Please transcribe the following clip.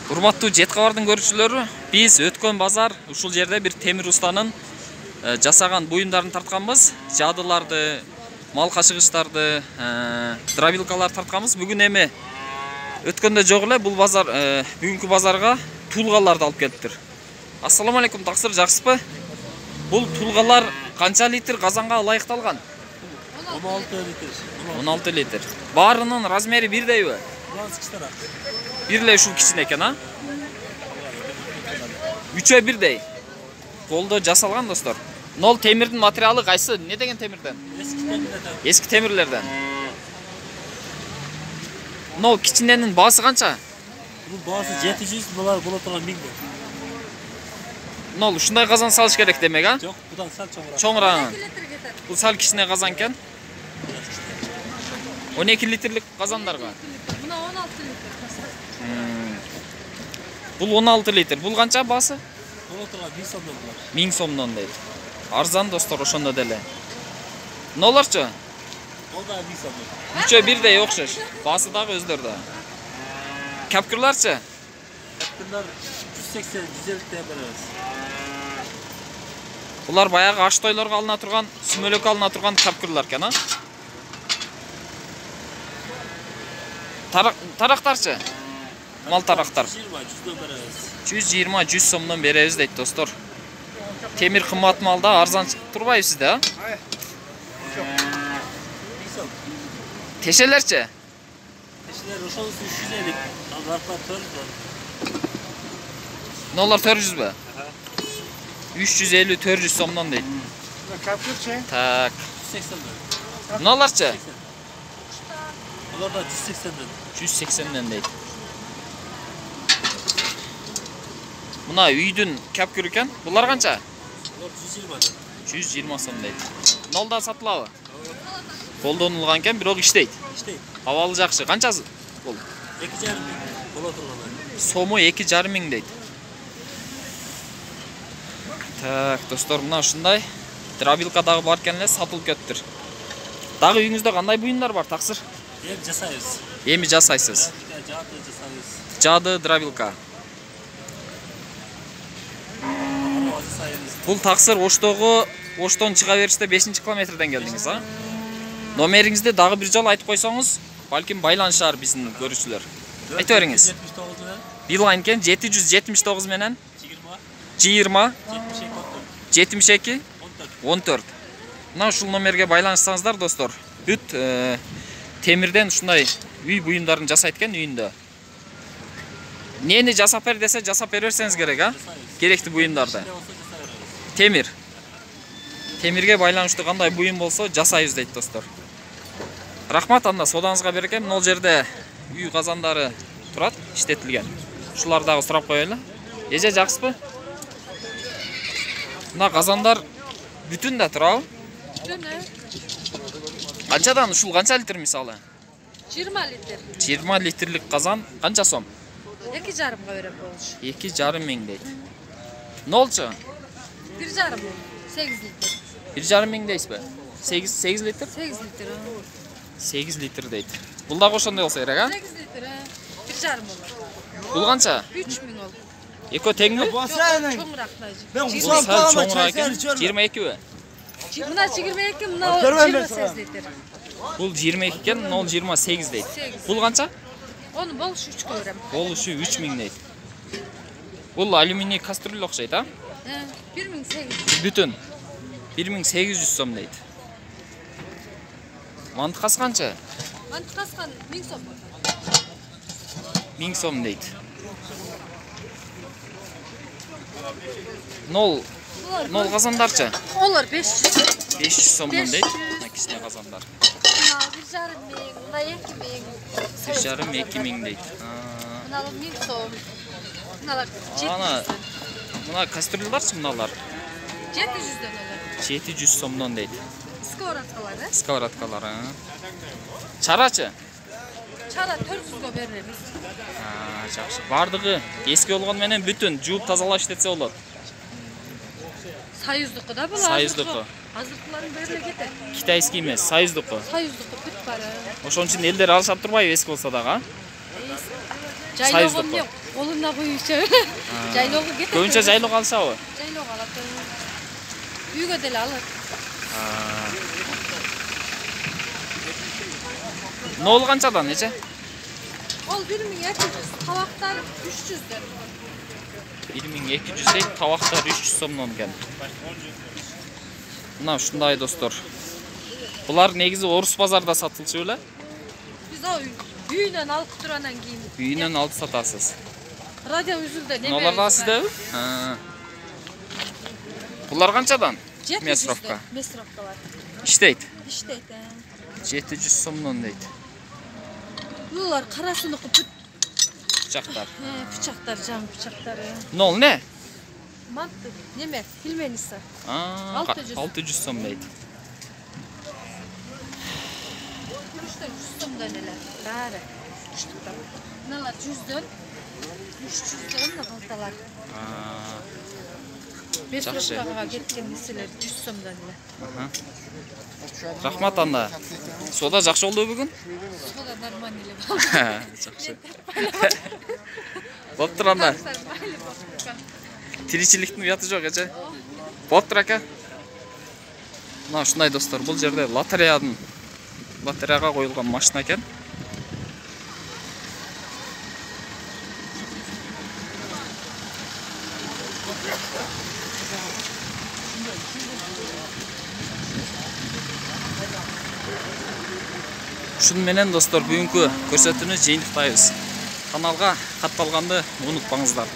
Урматтуу Жет кабардын көрүүчүлөрү, биз өткөн базар ушул жерде бир темир устанын жасаган буюмдарын тартканбыз. Жадыларды, мал кашыгычтарды, дробилкаларды тартканбыз. Бүгүн эми өткөндө жок эле бул базар бүгүнкү базарга тулгаларды алып келиптир. Ассаламу алейкум, таксыр, жакшысызбы? Бул тулгалар канча литр казанга ылайыкталган? 16 литр. 16 литр. Баарынын размери бирдейби? Бирле ушул кичине экен, а? Үчөө бирдей. Колдо жасалган, достор. Нол темирдин материалы кайсы? Не деген темирден? Эски темирлерден. Нол кичиненин баасы канча? Бул баасы 700, булар боло турган 1000. Нол ушундай казан салыш керек демек, а? Жок, будан сал чоңураак. Чоңураак. Бул сал кичине казан экен. 12 литрлик казандарга. Мына 16 литр. Бул 16 литр. Бул канча баасы? Боло турган 1000 сомдон булар. 1000 сомдон дейт. Арзан, достор, ошондо деле. Нолорчу? Ол да 1000 сомдон. Үчөө бирдей окшош. Баасы дагы өздөрү да. Капкырларчы? Капкырлар 180, 150 беребиз. Булар баягы аш тойлорго алына турган, сүмөлөккө алына турган капкырлар экен, а? Тарактарчы? Мал тарактар. 120-100 сомдон беребиз дейт, достор. Темир кымбат малда арзан турбайбы сизде, а? Тешелерчи? Тешелер ошонусу 350, аларга 400. Нолар 400бү? 350-400 сомдон дейт. Капкырчы? Так. 180. Ноларчы? Алар да 180. 180ден дейт. Мына үйдүн капкыр экен. Булар канча? Алар 120. 120 сом дейт. Нолда сатылабы? Колдонулган экен, бирок иштейт. İşte. Абалы жакшы. Канчасы бул? 2,5 миң боло турган. Сому 2,5 миң дейт. Так, достор, мына ушундай дробилка дагы бар экен эле, сатылып кетиптир. Дагы үйүңүздө кандай буюмдар бар, таксыр? Эми жасайбыз. Эми жасайсыз. Жады жасайбыз. Жады, дробилка. Бул таксыр Оштон чыга бериште 5-километрден келдиңиз, а? Номериңизди дагы бир жолу айтып койсоңуз, балким байланышар биздин көрүүчүлөр. Айтып бериңиз. 79 менен. Билайн экен 779 менен 20 72 14. Мына ушул номерге байланышсаңыздар, достор, бүт темирден ушундай үй буюмдарын жасайт экен үйүндө. Нени жасап бер десе, жасап берсеңиз керек, а? Керектүү буюмдарды. Темир. Темирге байланыштуу кандай буюм болсо жасайбыз дейт, достор. Рахмат, анда содаңызга берекем. Мына жерде үй казандары турат, иштетилген. Ушулар дагы сурап коелу. Эже, жакшысызбы? Мына казандар бүтүн да турабы? Канчадан ушул канча литр мисалы? 20 литр. 20 литрлик казан канча сом? 2,5 берем болуш. 2,5 миң дейт. Нолчу? 1,5 8 литр. 1,5 миң дейсизби? 8 литр? 8 литр. 8 литр дейт. Бул дагы ошондой болсо керек, а? 8 литр. 1,5 болот. Бул канча? 3 миң ол. Экөө теңби? Чоңураак да. Сал чоңураак экен. 22би? Мына 22, мына 28 литр. Бул 22 экен, 0,28 дейт. Бул канча? Onu болуш 3 берем. Болушу 3 миң дейт. Бул алюминий кастрюль окшойт, а? 1800. Бүтүн 1800 сом дейт. Мантыкасы канча? Мантыкаскан 1000 сом болот. 1000 сом дейт. Нол казандарчы? Олар 500. 500 сомдон дейт. Мына кичине казандар. Мына 1,5 миң, мына 2 миң. 1,5-2 миң дейт. Мына 1000 сом. Мыналар Ана, мына кастрюльдарчы мыналар? 700дөн олар. 700 сомдон дейт. Сковородкалар, Сковородкалар, а? Чарачы? Чара 400гө беребиз. Жакшы. Бардыгы эски болгон менен бүтүн жууп тазалап иштетсе болот. Союздуку да бул. Союздуку. Азыркыларын бери кетет. Китайский эмес, союздуку. Союздуку бүт бары. Ошон үчүн элдер алышап турбайбы, эски болсо дагы, а? Жайлогон жок. Koluna koyuysa жайлоого кетет. Көбүнчө жайлоого алышабы? Жайлоого алат. Үйгө деле алат. Нол канчадан эже? Ол 1200, табактар 300'дөн. 1200 дейт, табактар 300 сомдон экен. Мына ушундай достор. Булар негизи орус базарда сатылчу беле? Биз о үйүнөн алып туруп анан кийин. Үйүнөн алып сатасыз. Радио үзүлдө неме? Мыналар да сиздеби? Булар канчадан? Месровка. Месровка бар. Иштейт. Иштейт. 700 сомдон дейт. Булар карасыныкы Бычактар. бычактар, жаңы бычактар. Нол не? Манты, неме? Пельмениса. 600 сом дейт. Күрүштөн 100 сомдон эле. Баары. Мыналар 100дөн, 300дөн калталар. Месровкага кеткен нерселер 100 сомдон эле. Рахмат анда. Сода жакшы болду бүгүн? Сода нормально эле болду. Жакшы. Болуптур анда. Тиричиликтин уяты жок эже. Болуптур ака. Мына ушундай достор, бул жерде лотереяга коюлган машина экен. Шун менен достор, бүгүнкү көрсөтүүнү жыйынтыктайбыз. Каналга катталганды унутпаңыздар.